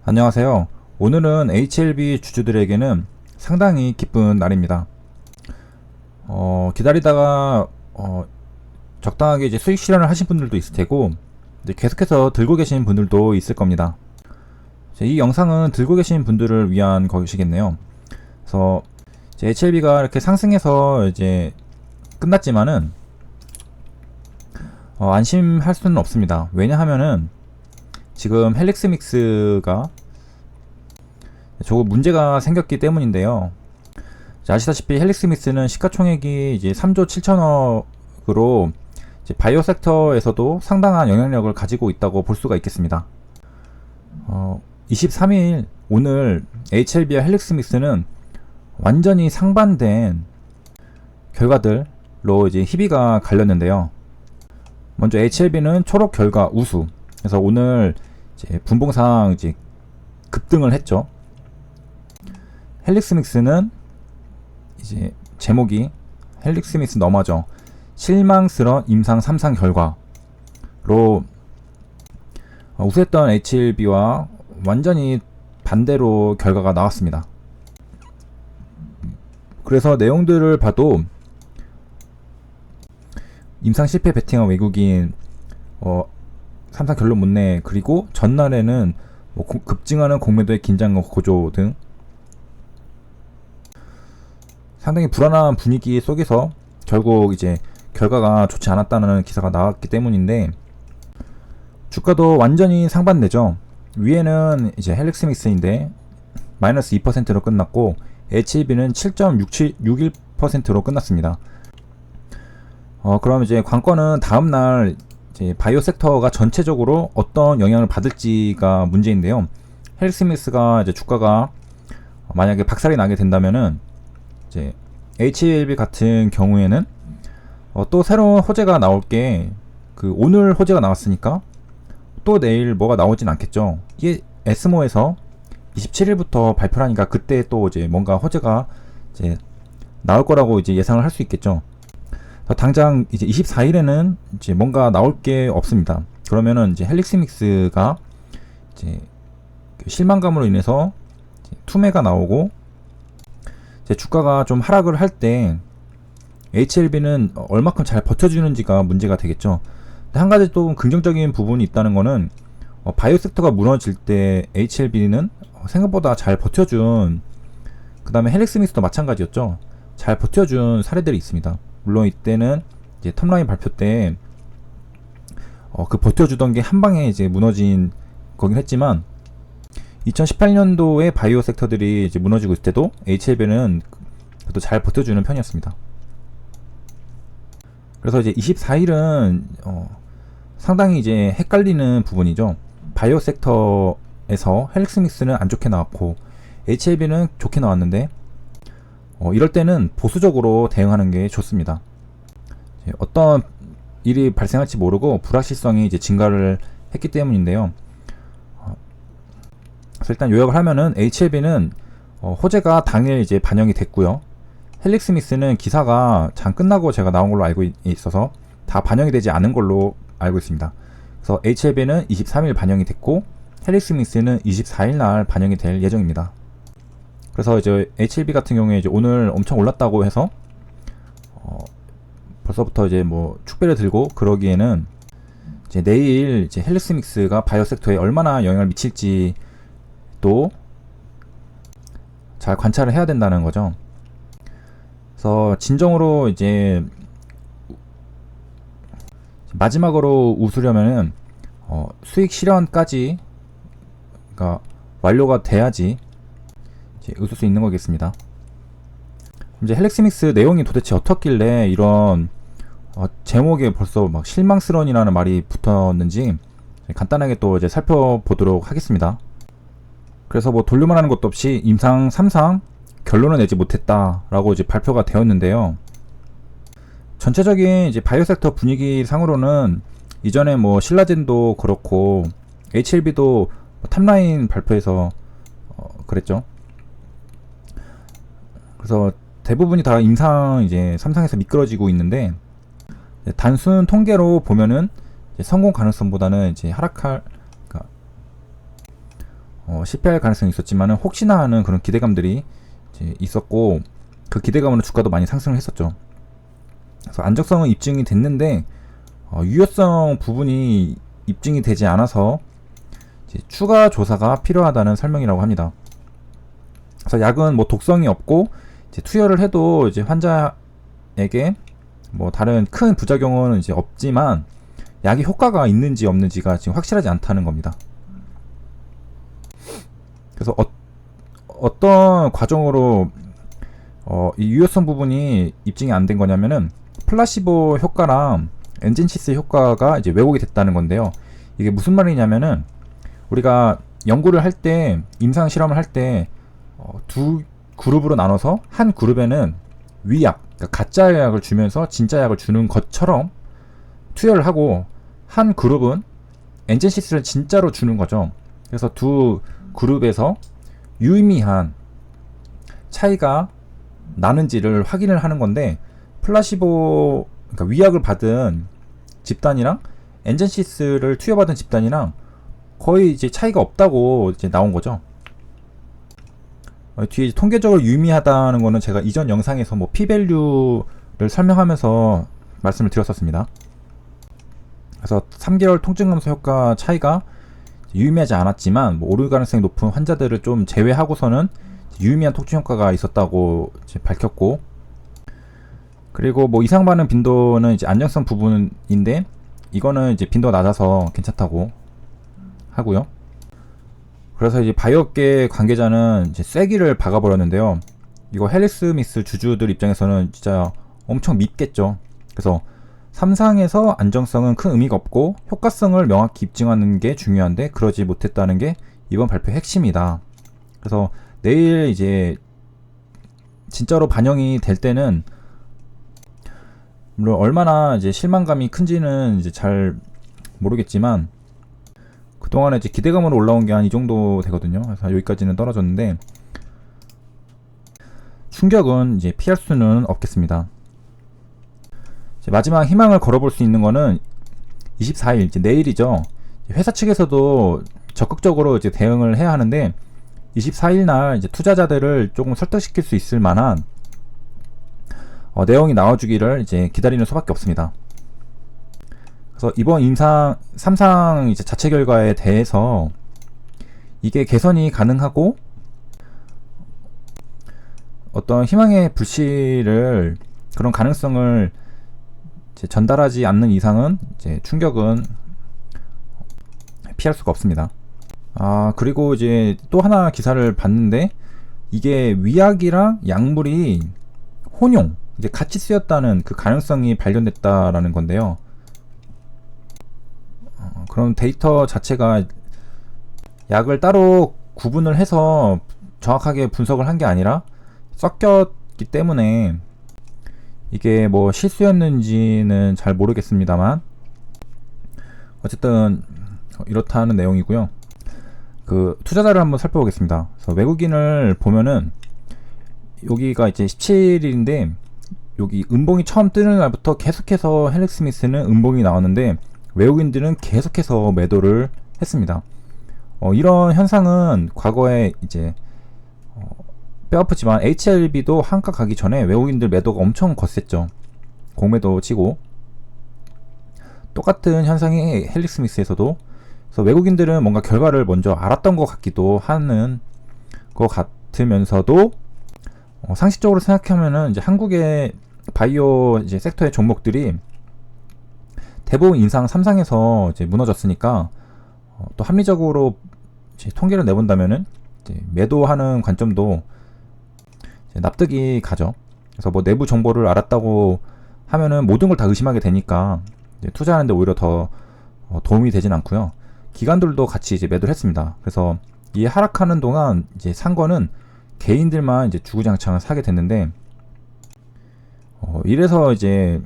안녕하세요. 오늘은 HLB 주주들에게는 상당히 기쁜 날입니다. 기다리다가 적당하게 이제 수익 실현을 하신 분들도 있을 테고, 이제 계속해서 들고 계신 분들도 있을 겁니다. 이 영상은 들고 계신 분들을 위한 것이겠네요. 그래서 이제 HLB가 이렇게 상승해서 이제 끝났지만은 안심할 수는 없습니다. 왜냐하면은 지금 헬릭스믹스가 조금 문제가 생겼기 때문인데요. 아시다시피 헬릭스믹스는 시가총액이 이제 3조 7천억으로 이제 바이오 섹터에서도 상당한 영향력을 가지고 있다고 볼 수가 있겠습니다. 23일 오늘 HLB와 헬릭스믹스는 완전히 상반된 결과들로 이제 희비가 갈렸는데요. 먼저 HLB는 초록 결과 우수. 그래서 오늘 이제 분봉상 이제 급등을 했죠. 헬릭스믹스는 이제 제목이 헬릭스믹스 너마저 실망스러운 임상 3상 결과로 우수했던 HLB와 완전히 반대로 결과가 나왔습니다. 그래서 내용들을 봐도 임상 실패 베팅한 외국인 3상 결론 못 내, 그리고 전날에는 급증하는 공매도의 긴장과 고조 등 상당히 불안한 분위기 속에서 결국 이제 결과가 좋지 않았다는 기사가 나왔기 때문인데, 주가도 완전히 상반되죠. 위에는 이제 헬릭스믹스인데 마이너스 2%로 끝났고, HLB는 7.61%로 끝났습니다. 그럼 이제 관건은 다음날 이제 바이오 섹터가 전체적으로 어떤 영향을 받을지가 문제인데요. 헬릭스믹스가 이제 주가가 만약에 박살이 나게 된다면은 이제 HLB 같은 경우에는 또 새로운 호재가 나올 게, 오늘 호재가 나왔으니까 또 내일 뭐가 나오진 않겠죠. 이게 에스모에서 27일부터 발표를 하니까 그때 또 이제 뭔가 호재가 이제 나올 거라고 이제 예상을 할 수 있겠죠. 당장 이제 24일에는 이제 뭔가 나올 게 없습니다. 그러면은 이제 헬릭스믹스가 이제 실망감으로 인해서 이제 투매가 나오고, 이제 주가가 좀 하락을 할 때 HLB는 얼마큼 잘 버텨주는지가 문제가 되겠죠. 근데 한 가지 또 긍정적인 부분이 있다는 거는 바이오 섹터가 무너질 때 HLB는 생각보다 잘 버텨준, 그 다음에 헬릭스믹스도 마찬가지였죠. 잘 버텨준 사례들이 있습니다. 물론 이때는 이제 톱라인 발표 때 그 버텨주던 게 한 방에 이제 무너진 거긴 했지만, 2018년도에 바이오 섹터들이 이제 무너지고 있을 때도 HLB는 그래도 잘 버텨주는 편이었습니다. 그래서 이제 24일은 상당히 이제 헷갈리는 부분이죠. 바이오 섹터에서 헬릭스믹스는 안 좋게 나왔고 HLB는 좋게 나왔는데, 이럴 때는 보수적으로 대응하는 게 좋습니다. 어떤 일이 발생할지 모르고 불확실성이 이제 증가를 했기 때문인데요. 그래서 일단 요약을 하면은 HLB는 호재가 당일 이제 반영이 됐고요. 헬릭스믹스는 기사가 장 끝나고 제가 나온 걸로 알고 있어서 다 반영이 되지 않은 걸로 알고 있습니다. 그래서 HLB는 23일 반영이 됐고 헬릭스믹스는 24일 날 반영이 될 예정입니다. 그래서 이제 HLB 같은 경우에 이제 오늘 엄청 올랐다고 해서 벌써부터 이제 뭐 축배를 들고 그러기에는 이제 내일 이제 헬릭스믹스가 바이오 섹터에 얼마나 영향을 미칠지 또 잘 관찰을 해야 된다는 거죠. 그래서 진정으로 이제 마지막으로 웃으려면은 수익 실현까지 그러니까 완료가 돼야지 이제 웃을 수 있는 거겠습니다. 이제 헬릭스믹스 내용이 도대체 어떻길래 이런 제목에 벌써 막 실망스러운이라는 말이 붙었는지 간단하게 또 이제 살펴보도록 하겠습니다. 그래서 뭐 돌려 말하는 것도 없이 임상 3상 결론을 내지 못했다라고 이제 발표가 되었는데요. 전체적인 이제 바이오 섹터 분위기 상으로는 이전에 뭐 신라젠도 그렇고 HLB도 탑라인 발표에서 그랬죠. 그래서 대부분이 다 임상 이제 3상에서 미끄러지고 있는데, 단순 통계로 보면은 이제 성공 가능성보다는 이제 하락할, 그러니까 실패할 가능성이 있었지만은 혹시나 하는 그런 기대감들이 이제 있었고, 그 기대감으로 주가도 많이 상승을 했었죠. 그래서 안정성은 입증이 됐는데 유효성 부분이 입증이 되지 않아서 이제 추가 조사가 필요하다는 설명이라고 합니다. 그래서 약은 뭐 독성이 없고 이제 투여를 해도 이제 환자에게 뭐 다른 큰 부작용은 이제 없지만 약이 효과가 있는지 없는지가 지금 확실하지 않다는 겁니다. 그래서 어떤 과정으로 이 유효성 부분이 입증이 안 된 거냐면은 플라시보 효과랑 엔젠시스 효과가 이제 왜곡이 됐다는 건데요. 이게 무슨 말이냐면은 우리가 연구를 할 때, 임상 실험을 할 때 두 그룹으로 나눠서 한 그룹에는 위약, 그러니까 가짜 약을 주면서 진짜 약을 주는 것처럼 투여를 하고, 한 그룹은 엔젠시스를 진짜로 주는 거죠. 그래서 두 그룹에서 유의미한 차이가 나는지를 확인을 하는 건데, 플라시보, 그러니까 위약을 받은 집단이랑 엔젠시스를 투여받은 집단이랑 거의 이제 차이가 없다고 이제 나온 거죠. 뒤에 통계적으로 유의미하다는 거는 제가 이전 영상에서 뭐 P밸류를 설명하면서 말씀을 드렸었습니다. 그래서 3개월 통증감소 효과 차이가 유의미하지 않았지만 뭐 오류 가능성이 높은 환자들을 좀 제외하고서는 유의미한 통증 효과가 있었다고 이제 밝혔고, 그리고 뭐 이상 반응 빈도는 이제 안정성 부분인데 이거는 이제 빈도가 낮아서 괜찮다고 하고요. 그래서 이제 바이오계 관계자는 이제 쐐기를 박아버렸는데요. 이거 헬릭스미스 주주들 입장에서는 진짜 엄청 밉겠죠. 그래서 3상에서 안정성은 큰 의미가 없고 효과성을 명확히 입증하는 게 중요한데 그러지 못했다는 게 이번 발표의 핵심이다. 그래서 내일 이제 진짜로 반영이 될 때는 물론 얼마나 이제 실망감이 큰지는 이제 잘 모르겠지만 그동안에 이제 기대감으로 올라온 게 한 이 정도 되거든요. 그래서 여기까지는 떨어졌는데 충격은 이제 피할 수는 없겠습니다. 이제 마지막 희망을 걸어볼 수 있는 거는 24일, 이제 내일이죠. 회사 측에서도 적극적으로 이제 대응을 해야 하는데 24일 날 이제 투자자들을 조금 설득시킬 수 있을 만한 내용이 나와주기를 이제 기다리는 수밖에 없습니다. 그래서 이번 임상 3상 이제 자체 결과에 대해서 이게 개선이 가능하고 어떤 희망의 불씨를 그런 가능성을 이제 전달하지 않는 이상은 이제 충격은 피할 수가 없습니다. 그리고 이제 또 하나 기사를 봤는데 이게 위약이랑 약물이 혼용, 이제 같이 쓰였다는 그 가능성이 발견됐다라는 건데요. 그럼 데이터 자체가 약을 따로 구분을 해서 정확하게 분석을 한 게 아니라 섞였기 때문에 이게 뭐 실수였는지는 잘 모르겠습니다만 어쨌든 이렇다는 내용이고요. 그 투자자를 한번 살펴보겠습니다. 그래서 외국인을 보면은 여기가 이제 17일인데 여기 음봉이 처음 뜨는 날부터 계속해서 헬릭스미스는 음봉이 나왔는데 외국인들은 계속해서 매도를 했습니다. 이런 현상은 과거에 이제 뼈아프지만 HLB도 한가 가기 전에 외국인들 매도가 엄청 거셌죠. 공매도 치고 똑같은 현상이 헬릭스미스에서도. 그래서 외국인들은 뭔가 결과를 먼저 알았던 것 같기도 하는 것 같으면서도 상식적으로 생각하면은 이제 한국의 바이오 이제 섹터의 종목들이 대부분 인상 3상에서 이제 무너졌으니까 또 합리적으로 이제 통계를 내본다면은 이제 매도하는 관점도 이제 납득이 가죠. 그래서 뭐 내부 정보를 알았다고 하면은 모든 걸 다 의심하게 되니까 이제 투자하는데 오히려 더 도움이 되진 않고요. 기관들도 같이 이제 매도를 했습니다. 그래서 이 하락하는 동안 이제 산 거는 개인들만 이제 주구장창 사게 됐는데 이래서 이제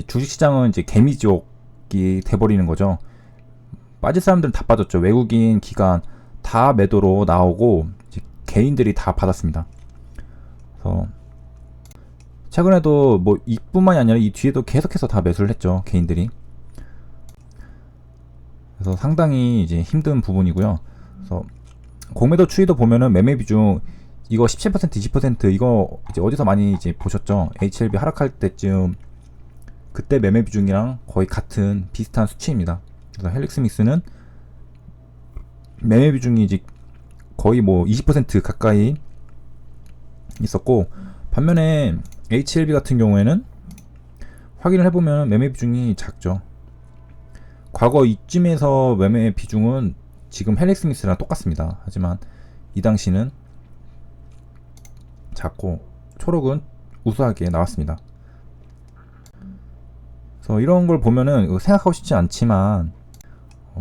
주식시장은 이제 개미지옥이 돼버리는 거죠. 빠질 사람들은 다 빠졌죠. 외국인, 기관 다 매도로 나오고 이제 개인들이 다 받았습니다. 그래서 최근에도 뭐 이뿐만이 아니라 이 뒤에도 계속해서 다 매수를 했죠. 개인들이. 그래서 상당히 이제 힘든 부분이고요. 그래서 공매도 추이도 보면은 매매 비중 이거 17% 20% 이거 이제 어디서 많이 이제 보셨죠? HLB 하락할 때쯤 그때 매매 비중이랑 거의 같은 비슷한 수치입니다. 그래서 헬릭스미스는 매매 비중이 이제 거의 뭐 20% 가까이 있었고, 반면에 HLB 같은 경우에는 확인을 해보면 매매 비중이 작죠. 과거 이쯤에서 매매 비중은 지금 헬릭스미스랑 똑같습니다. 하지만 이 당시는 작고 초록은 우수하게 나왔습니다. 그래서 이런 걸 보면은 생각하고 싶지 않지만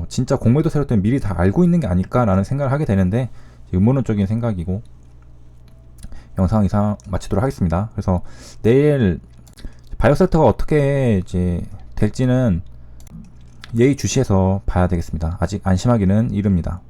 진짜 공매도 세력 때는 미리 다 알고 있는 게 아닐까라는 생각을 하게 되는데, 음모론적인 생각이고, 영상 이상 마치도록 하겠습니다. 그래서 내일 바이오 섹터가 어떻게 이제 될지는 예의주시해서 봐야 되겠습니다. 아직 안심하기는 이릅니다.